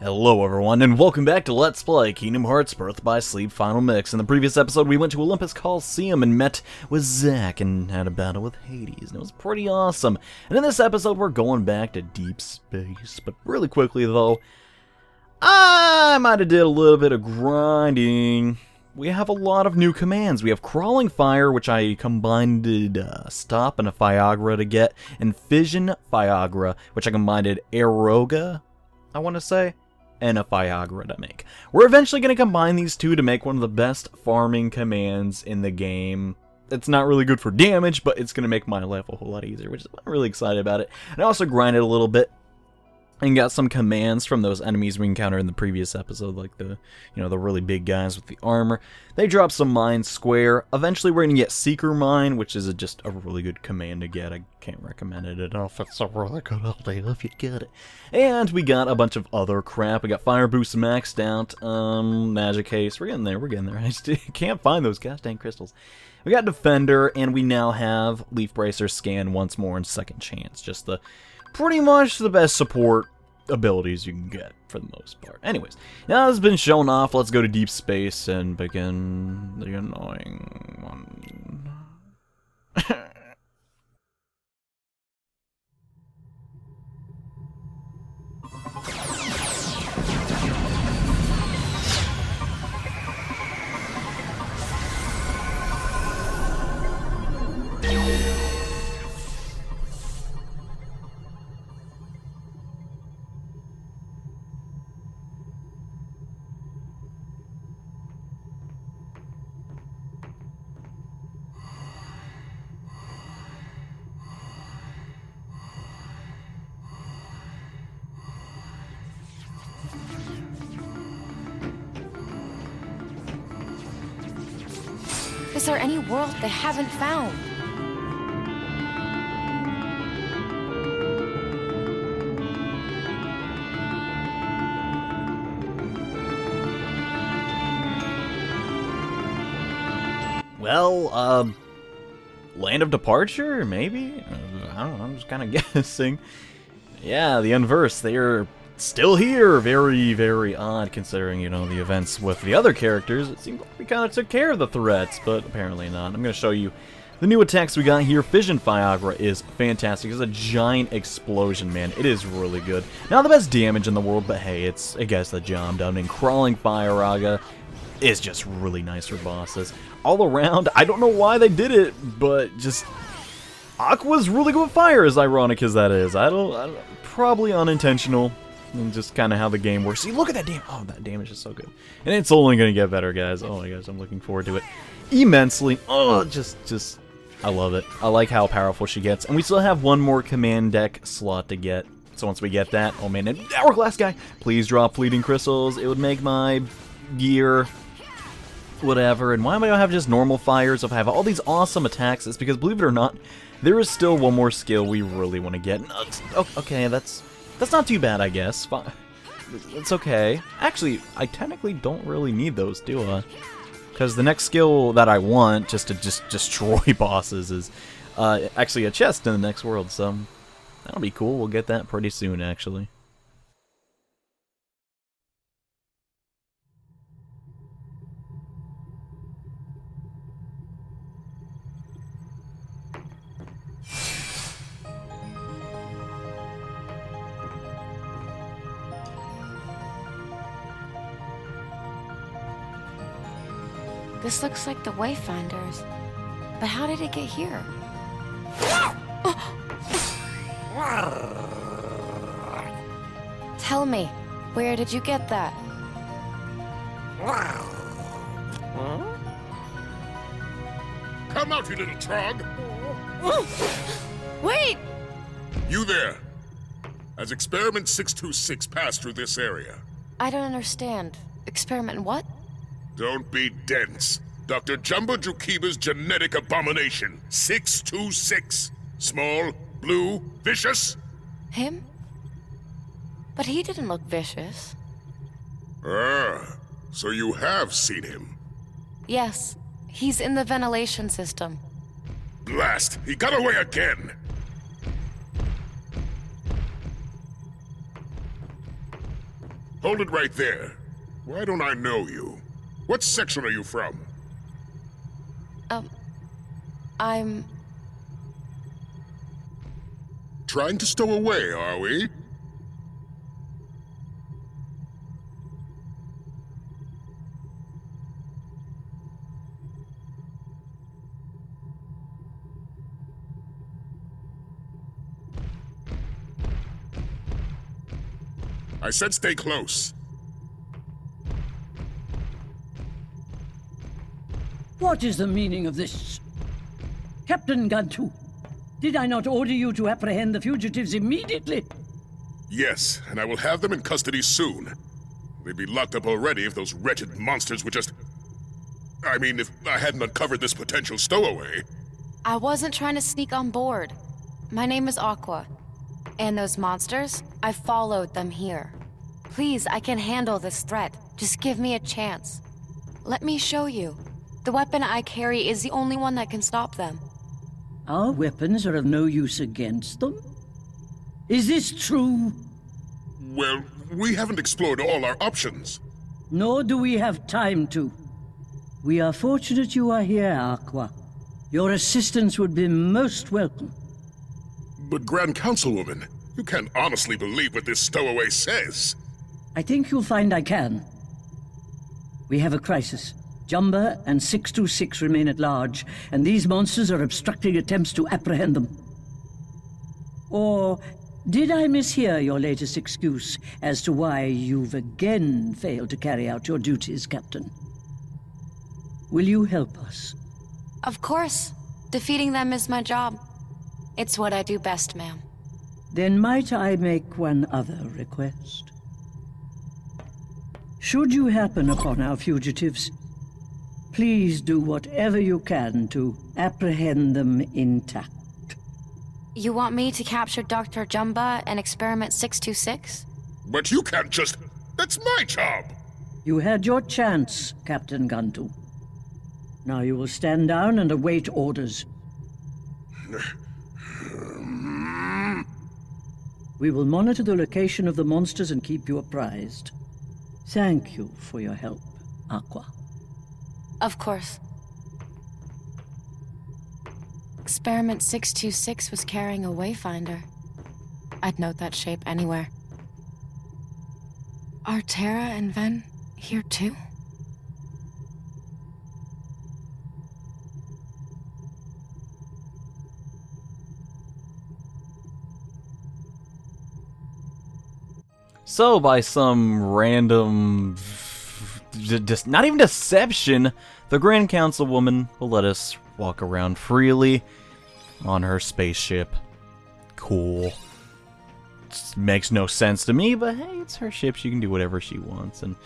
Hello everyone, and welcome back to Let's Play Kingdom Hearts Birth by Sleep Final Mix. In the previous episode, we went to Olympus Coliseum and met with Zack and had a battle with Hades, and it was pretty awesome. And in this episode, we're going back to deep space. But really quickly though, I might have did a little bit of grinding. We have a lot of new commands. We have Crawling Fire, which I combined Stop and a Fiagra to get, and Fission Fiagra, which I combined Aeroga, I want to say, and a Fiagra to make. We're eventually going to combine these two to make one of the best farming commands in the game. It's not really good for damage, but it's going to make my life a whole lot easier, which is I'm really excited about it. And I also grinded a little bit and got some commands from those enemies we encountered in the previous episode, like the, the really big guys with the armor. They drop some mines square. Eventually we're going to get Seeker Mine, which is just a really good command to get. I can't recommend it enough. It's a really good idea if you get it. And we got a bunch of other crap. We got Fire Boost maxed out, Magic Haste. We're getting there. I just can't find those gosh dang crystals. We got Defender, and we now have Leaf Bracer Scan once more and Second Chance. Just the pretty much the best support abilities you can get for the most part. Anyways, now this has been shown off. Let's go to deep space and begin the annoying one. Is there any world they haven't found? Well, Land of Departure, maybe? I don't know, I'm just kind of guessing. Yeah, the Unversed, they're still here. Very, very odd considering, the events with the other characters. It seemed like we kind of took care of the threats, but apparently not. I'm going to show you the new attacks we got here. Fission Fiagra is fantastic. It's a giant explosion, man. It is really good. Not the best damage in the world, but hey, it gets the job done. And Crawling Fiagra is just really nice for bosses. All around, I don't know why they did it, but just Aqua's really good with fire, as ironic as that is. I don't probably unintentional. And just kind of how the game works. See, look at that damage. Oh, that damage is so good. And it's only going to get better, guys. Oh my gosh, I'm looking forward to it immensely. Oh, just, I love it. I like how powerful she gets. And we still have one more command deck slot to get. So once we get that, oh man, and Hourglass guy, please drop Fleeting Crystals. It would make my gear whatever. And why do I have just normal fires if I have all these awesome attacks? It's because, believe it or not, there is still one more skill we really want to get. Okay, that's not too bad, I guess. It's okay. Actually, I technically don't really need those, do I? Because the next skill that I want, just to destroy bosses, is actually a chest in the next world, so that'll be cool. We'll get that pretty soon, actually. This looks like the Wayfinders. But how did it get here? Tell me, where did you get that? Come out, you little trog! Wait! You there! Has Experiment 626 passed through this area? I don't understand. Experiment what? Don't be dense. Dr. Jumbo Jukiba's genetic abomination, 626. Small, blue, vicious? Him? But he didn't look vicious. Ah, so you have seen him. Yes, he's in the ventilation system. Blast! He got away again! Hold it right there. Why don't I know you? What section are you from? I'm... Trying to stow away, are we? I said stay close. What is the meaning of this? Captain Gantu, did I not order you to apprehend the fugitives immediately? Yes, and I will have them in custody soon. They'd be locked up already if those wretched monsters would just... I mean, if I hadn't uncovered this potential stowaway. I wasn't trying to sneak on board. My name is Aqua. And those monsters, I followed them here. Please, I can handle this threat. Just give me a chance. Let me show you. The weapon I carry is the only one that can stop them. Our weapons are of no use against them? Is this true? Well, we haven't explored all our options. Nor do we have time to. We are fortunate you are here, Aqua. Your assistance would be most welcome. But Grand Councilwoman, you can't honestly believe what this stowaway says. I think you'll find I can. We have a crisis. Jumba and 626 remain at large, and these monsters are obstructing attempts to apprehend them. Or did I mishear your latest excuse as to why you've again failed to carry out your duties, Captain? Will you help us? Of course. Defeating them is my job. It's what I do best, ma'am. Then might I make one other request? Should you happen upon our fugitives, please do whatever you can to apprehend them intact. You want me to capture Dr. Jumba and Experiment 626? But you can't just... That's my job! You had your chance, Captain Gantu. Now you will stand down and await orders. We will monitor the location of the monsters and keep you apprised. Thank you for your help, Aqua. Of course. Experiment 626 was carrying a wayfinder. I'd note that shape anywhere. Are Terra and Ven here too? So, by some random, just not even deception, the Grand Councilwoman will let us walk around freely on her spaceship. Cool. Just makes no sense to me, but hey, it's her ship. She can do whatever she wants. And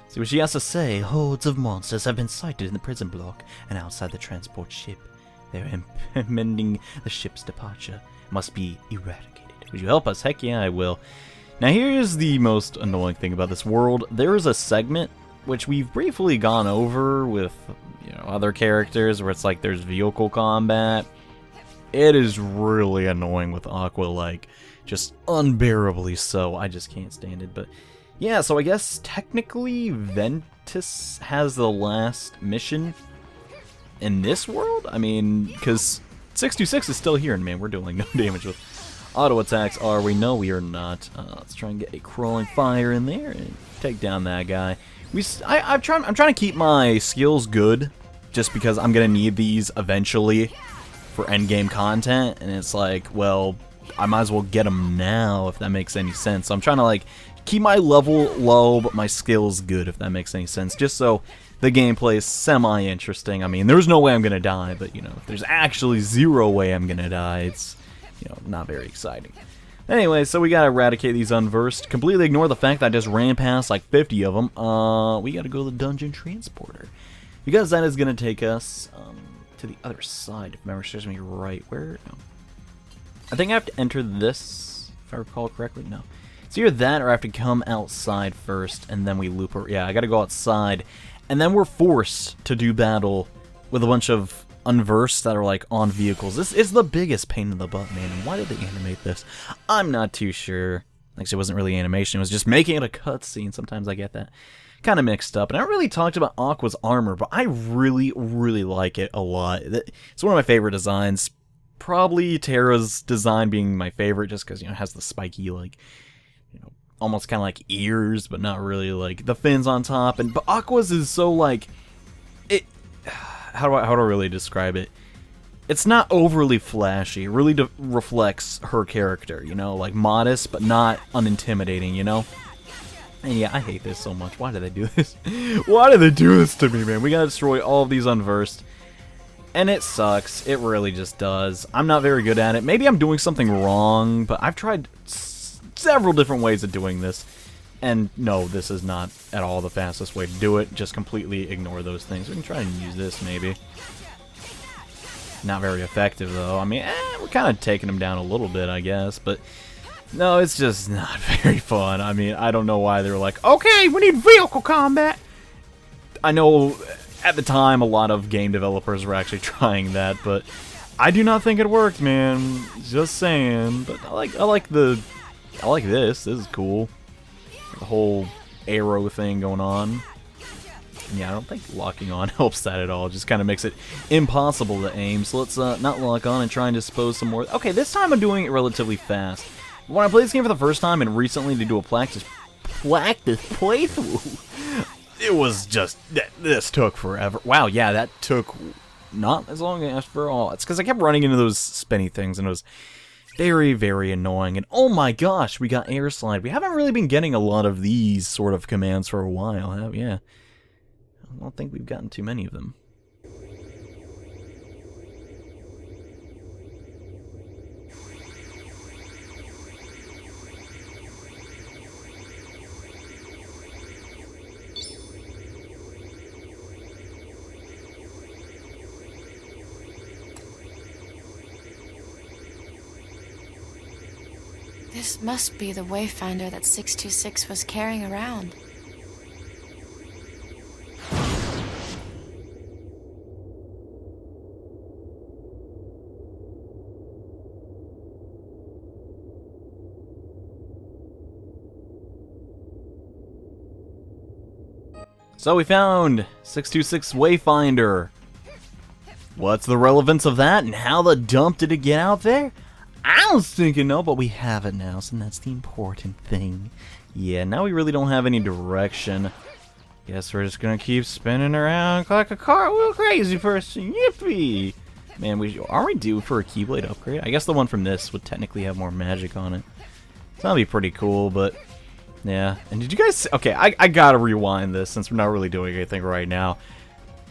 see what she has to say. Hordes of monsters have been sighted in the prison block and outside the transport ship. They're impending the ship's departure. It must be eradicated. Would you help us? Heck yeah, I will. Now here's the most annoying thing about this world. There is a segment which we've briefly gone over with, other characters where it's like there's vehicle combat. It is really annoying with Aqua, like just unbearably so. I just can't stand it. But yeah, so I guess technically Ventus has the last mission in this world. I mean, because 626 is still here, and man, we're doing no damage with auto attacks. Are we? No, we are not. Let's try and get a crawling fire in there and take down that guy. I'm trying to keep my skills good, just because I'm gonna need these eventually for endgame content, and it's like, well, I might as well get them now if that makes any sense. So I'm trying to like keep my level low, but my skills good, if that makes any sense, just so the gameplay is semi-interesting. I mean, there's no way I'm gonna die, but if there's actually zero way I'm gonna die, it's not very exciting. Anyway, so we gotta eradicate these Unversed. Completely ignore the fact that I just ran past like 50 of them. We gotta go to the dungeon transporter, because that is gonna take us to the other side, if memory serves me right. Where? No. I think I have to enter this, if I recall correctly. No. It's either that or I have to come outside first, and then we loop her. Yeah, I gotta go outside, and then we're forced to do battle with a bunch of Unversed that are like on vehicles. This is the biggest pain in the butt, man. And why did they animate this? I'm not too sure. Actually, it wasn't really animation. It was just making it a cutscene. Sometimes I get that kind of mixed up. And I haven't really talked about Aqua's armor, but I really, really like it a lot. It's one of my favorite designs. Probably Terra's design being my favorite, just because, you know, it has the spiky, like, you know, almost kind of like ears, but not really, like, the fins on top. But Aqua's is so, like, it... How do I really describe it? It's not overly flashy. It really reflects her character, you know? Like, modest, but not unintimidating, you know? And yeah, I hate this so much. Why did they do this? Why did they do this to me, man? We gotta destroy all of these Unversed. And it sucks. It really just does. I'm not very good at it. Maybe I'm doing something wrong, but I've tried several different ways of doing this. And no, this is not at all the fastest way to do it. Just completely ignore those things. We can try and use this, maybe. Not very effective, though. I mean, we're kind of taking them down a little bit, I guess. But no, it's just not very fun. I mean, I don't know why they're like, okay, we need vehicle combat. I know at the time a lot of game developers were actually trying that, but I do not think it worked, man. Just saying. But I like this. This is cool. The whole arrow thing going on. Yeah, I don't think locking on helps that at all. It just kind of makes it impossible to aim. So let's not lock on and try and dispose some more. Okay, this time I'm doing it relatively fast. When I played this game for the first time and recently to do a practice playthrough, it was just... This took forever. Wow, yeah, that took not as long after all. It's because I kept running into those spinny things and it was very, very annoying. And oh my gosh, we got air slide. We haven't really been getting a lot of these sort of commands for a while, have we? Yeah. I don't think we've gotten too many of them. This must be the Wayfinder that 626 was carrying around. So we found 626 Wayfinder. What's the relevance of that, and how the dump did it get out there? I was thinking no, but we have it now, so that's the important thing. Yeah, now we really don't have any direction. Guess we're just gonna keep spinning around like a cartwheel crazy person. Yippee! Man, aren't we due for a Keyblade upgrade? I guess the one from this would technically have more magic on it. So that'd be pretty cool, but... Yeah, and did you guys... Okay, I gotta rewind this since we're not really doing anything right now.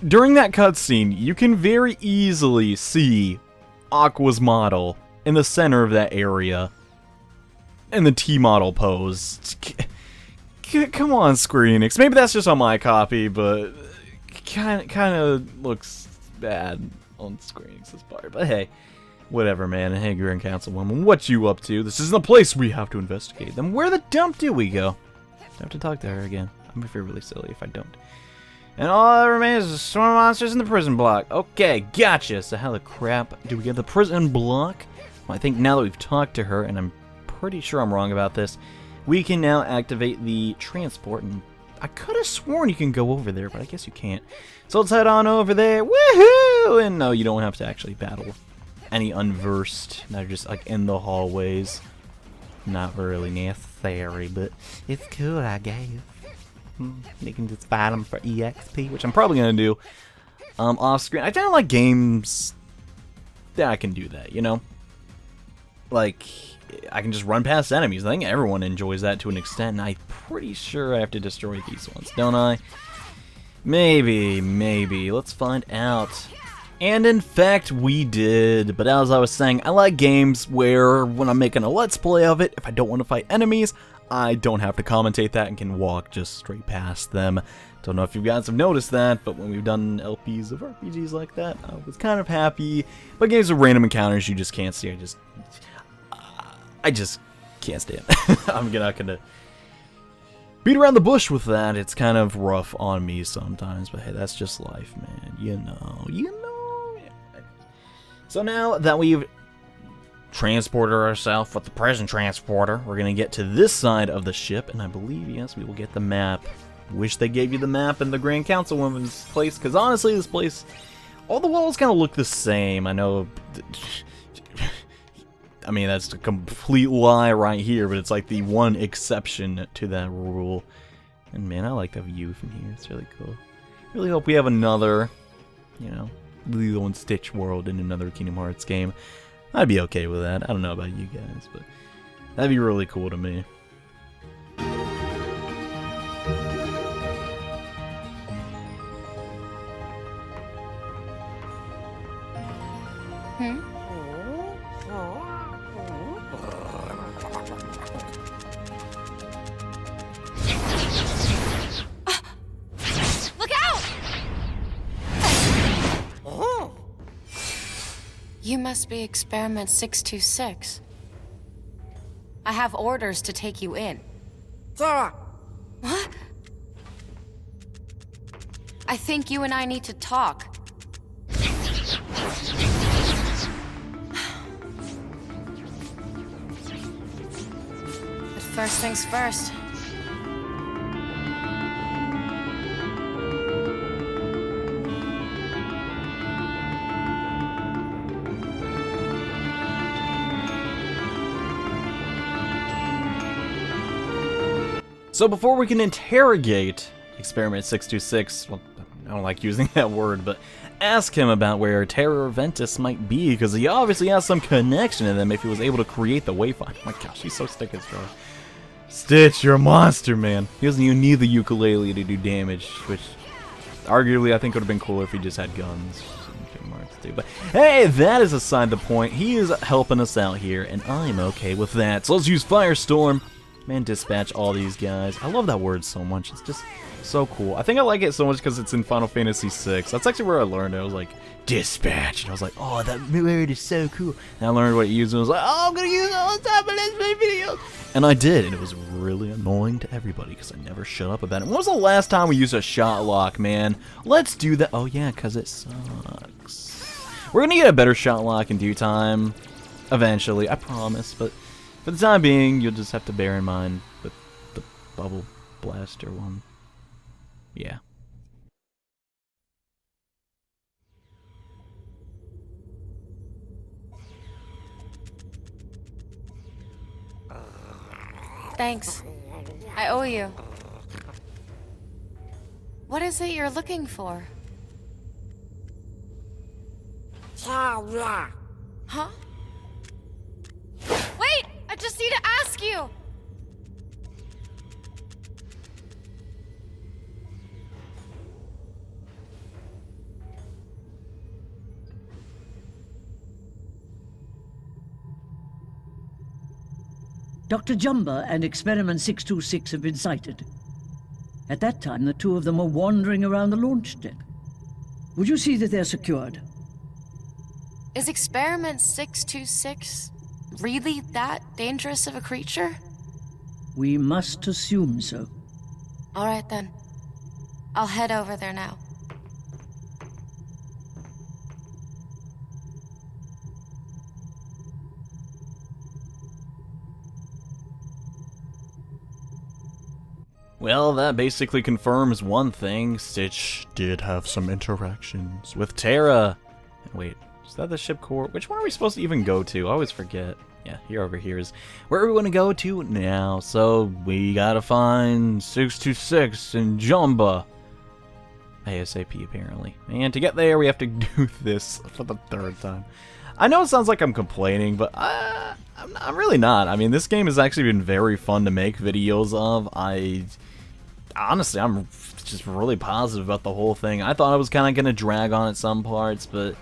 During that cutscene, you can very easily see Aqua's model in the center of that area. In the T-model pose. Come on, Square Enix. Maybe that's just on my copy, but... Kind of looks bad on Square Enix's part. But hey... Whatever, man. Hey, Grand Councilwoman, what you up to? This isn't a place we have to investigate. Then where the dump do we go? I have to talk to her again. I'm gonna feel really silly if I don't. And all that remains is the storm monsters in the prison block. Okay, gotcha. So how the crap do we get the prison block? Well, I think now that we've talked to her, and I'm pretty sure I'm wrong about this, we can now activate the transport. And I could have sworn you can go over there, but I guess you can't. So let's head on over there. Woohoo! And no, you don't have to actually battle any Unversed that are just like in the hallways. Not really necessary, but it's cool, I guess. You can just fight them for EXP, which I'm probably gonna do off screen. I don't like games that I can do that, you know? Like, I can just run past enemies. I think everyone enjoys that to an extent, and I'm pretty sure I have to destroy these ones, don't I? Maybe. Let's find out. And in fact, we did. But as I was saying, I like games where when I'm making a Let's Play of it, if I don't want to fight enemies, I don't have to commentate that and can walk just straight past them. Don't know if you guys have noticed that, but when we've done LPs of RPGs like that, I was kind of happy. But games with random encounters you just can't see, I just can't stand it. I'm not gonna beat around the bush with that. It's kind of rough on me sometimes, but hey, that's just life, man. You know. So now that we've transporter ourselves with the present transporter. We're gonna get to this side of the ship, and I believe, yes, we will get the map. Wish they gave you the map in the Grand Councilwoman's place, because honestly, this place, all the walls kind of look the same. I know, I mean, that's a complete lie right here, but it's like the one exception to that rule. And man, I like the view from here. It's really cool. Really hope we have another, you know, Lilo and Stitch world in another Kingdom Hearts game. I'd be okay with that. I don't know about you guys, but that'd be really cool to me. You must be Experiment 626. I have orders to take you in. Sarah! What? I think you and I need to talk. But first things first. So before we can interrogate Experiment 626, well, I don't like using that word, but ask him about where Terra Ventus might be, because he obviously has some connection to them if he was able to create the Wayfinder. Oh my gosh, he's so stick and strong. Stitch, you're a monster, man. He doesn't even need the ukulele to do damage, which arguably I think would have been cooler if he just had guns. But hey, that is aside the point. He is helping us out here, and I'm okay with that. So let's use Firestorm. Man, dispatch all these guys. I love that word so much. It's just so cool. I think I like it so much because it's in Final Fantasy VI. That's actually where I learned it. I was like, dispatch. And I was like, oh, that word is so cool. And I learned what it used, and I was like, oh, I'm going to use it all the time in this video. And I did, and it was really annoying to everybody because I never shut up about it. When was the last time we used a shot lock, man? Let's do that. Oh, yeah, because it sucks. We're going to get a better shot lock in due time. Eventually, I promise, but for the time being, you'll just have to bear in mind with the bubble blaster one. Yeah. Thanks. I owe you. What is it you're looking for? Sarah! Huh? Wait! I just need to ask you! Dr. Jumba and Experiment 626 have been sighted. At that time, the two of them were wandering around the launch deck. Would you see that they're secured? Is Experiment 626 really that dangerous of a creature? We must assume so. All right, then. I'll head over there now. Well, that basically confirms one thing. Stitch did have some interactions with Terra. Wait, is that the ship core? Which one are we supposed to even go to? I always forget. Yeah, over here is where we want to go to now. So we gotta find 626 and Jumba. ASAP, apparently. And to get there, we have to do this for the third time. I know it sounds like I'm complaining, but I'm really not. I mean, this game has actually been very fun to make videos of. Honestly, I'm just really positive about the whole thing. I thought I was kind of going to drag on at some parts, but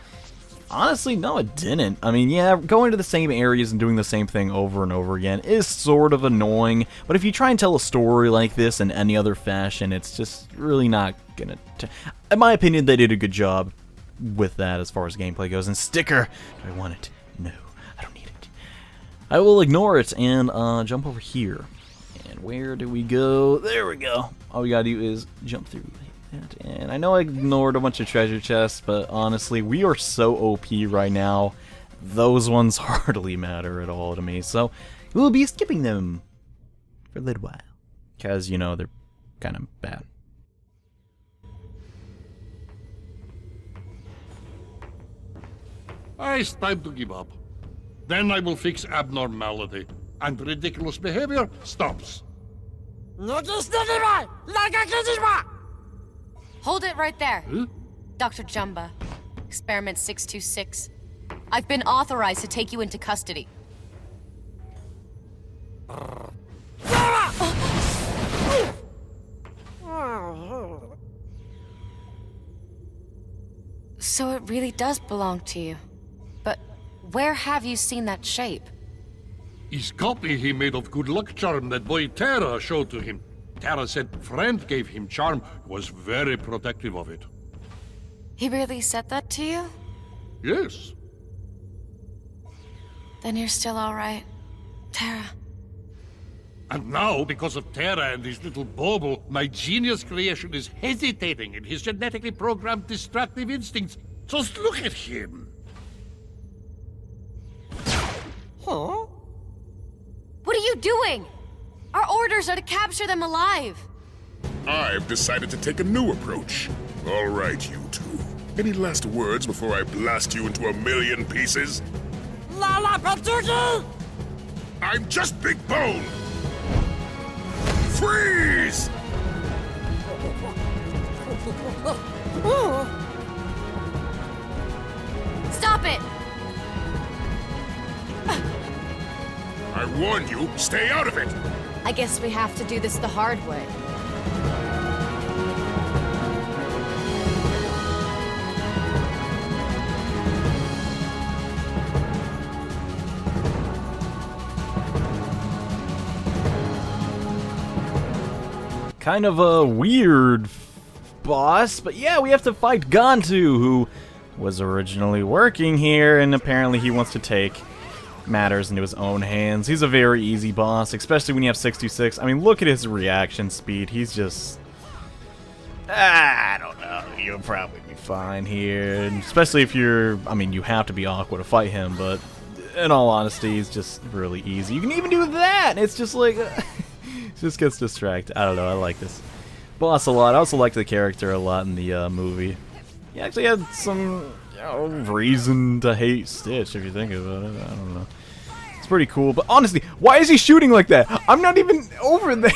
honestly, no, it didn't. I mean, yeah, going to the same areas and doing the same thing over and over again is sort of annoying, but if you try and tell a story like this in any other fashion, it's just really not going to... In my opinion, they did a good job with that as far as gameplay goes. And sticker, do I want it? No, I don't need it. I will ignore it and jump over here. And where do we go? There we go. All we gotta do is jump through that. And I know I ignored a bunch of treasure chests, but honestly, we are so OP right now those ones hardly matter at all to me, so we'll be skipping them for a little while. Because, you know, they're kind of bad. It's time to give up. Then I will fix abnormality, and ridiculous behavior stops. Hold it right there. Huh? Dr. Jumba. Experiment 626. I've been authorized to take you into custody. So it really does belong to you. But where have you seen that shape? His copy he made of good luck charm that boy Terra showed to him. Terra said friend gave him charm, was very protective of it. He really said that to you? Yes. Then you're still alright. Tara. And now, because of Terra and his little bauble, my genius creation is hesitating in his genetically programmed destructive instincts. Just look at him. Huh? What are you doing? Our orders are to capture them alive. I've decided to take a new approach. All right, you two. Any last words before I blast you into a million pieces? Lala Patuki! I'm just Big Bone! Freeze! Stop it! I warned you, stay out of it! I guess we have to do this the hard way. Kind of a weird boss, but yeah, we have to fight Gantu, who was originally working here, and apparently he wants to take matters into his own hands. He's a very easy boss, especially when you have 626. I mean, look at his reaction speed. He's just... I don't know. You'll probably be fine here, and especially if you're... I mean, you have to be Aqua to fight him, but in all honesty, he's just really easy. You can even do that! It's just like... just gets distracted. I don't know, I like this boss a lot. I also liked the character a lot in the movie. He actually had some reason to hate Stitch, if you think about it. I don't know. It's pretty cool, but honestly, why is he shooting like that? I'm not even over there.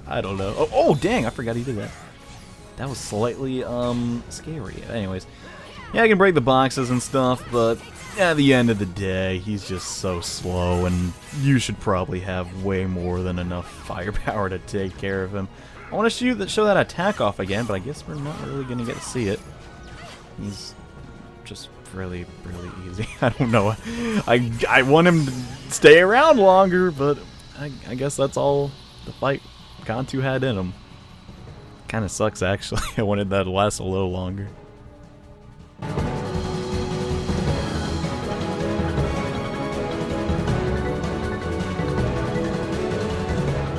I don't know. Oh, dang, I forgot he did that. That was slightly, scary. Anyways, yeah, I can break the boxes and stuff, but at the end of the day, he's just so slow, and you should probably have way more than enough firepower to take care of him. I want to show that attack off again, but I guess we're not really going to get to see it. He's just really, really easy. I don't know. I want him to stay around longer, but I guess that's all the fight Gantu had in him. Kind of sucks, actually. I wanted that to last a little longer.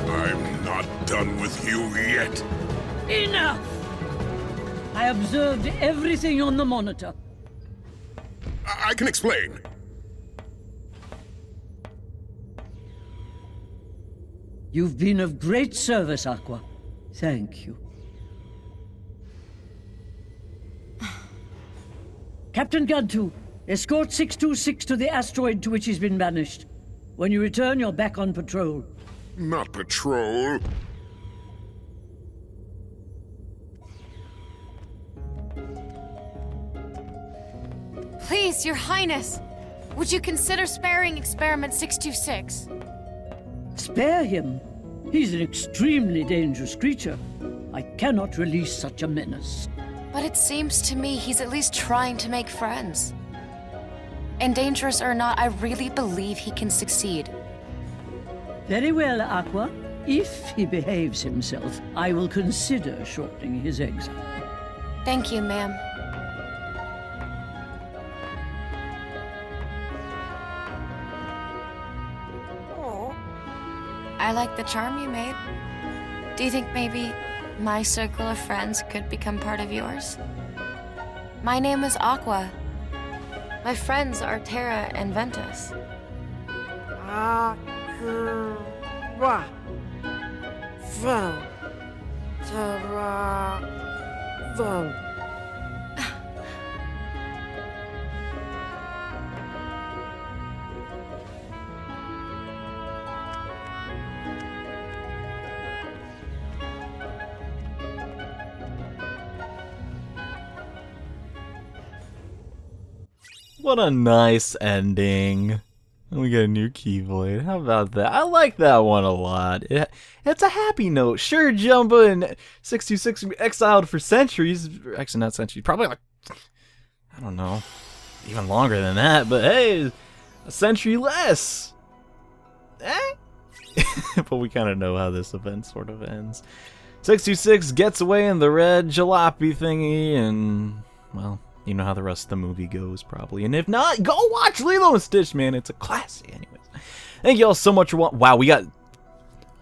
I'm not done with you yet. Enough! I observed everything on the monitor. I can explain. You've been of great service, Aqua. Thank you. Captain Gantu, escort 626 to the asteroid to which he's been banished. When you return, you're back on patrol. Not patrol. Please, Your Highness, would you consider sparing Experiment 626? Spare him. He's an extremely dangerous creature. I cannot release such a menace. But it seems to me he's at least trying to make friends. And dangerous or not, I really believe he can succeed. Very well, Aqua. If he behaves himself, I will consider shortening his exile. Thank you, ma'am. I like the charm you made. Do you think maybe my circle of friends could become part of yours? My name is Aqua. My friends are Terra and Ventus. Aqua. Ven. Terra. Ven. What a nice ending. We got a new Keyblade. How about that? I like that one a lot. It's a happy note. Sure, Jumba and 626 exiled for centuries. Actually, not centuries. Probably like, I don't know, even longer than that. But hey, a century less. But we kind of know how this event sort of ends. 626 gets away in the red jalopy thingy, and, well, you know how the rest of the movie goes, probably. And if not, go watch Lilo and Stitch, man. It's a classic. Anyways, thank you all so much for watching. Wow, we got...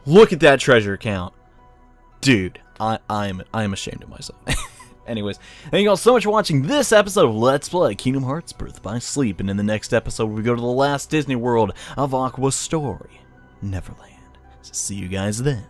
Look at that treasure count. Dude, I am ashamed of myself. Anyways, thank you all so much for watching this episode of Let's Play Kingdom Hearts Birth by Sleep. And in the next episode, we go to the last Disney world of Aqua's story, Neverland. So see you guys then.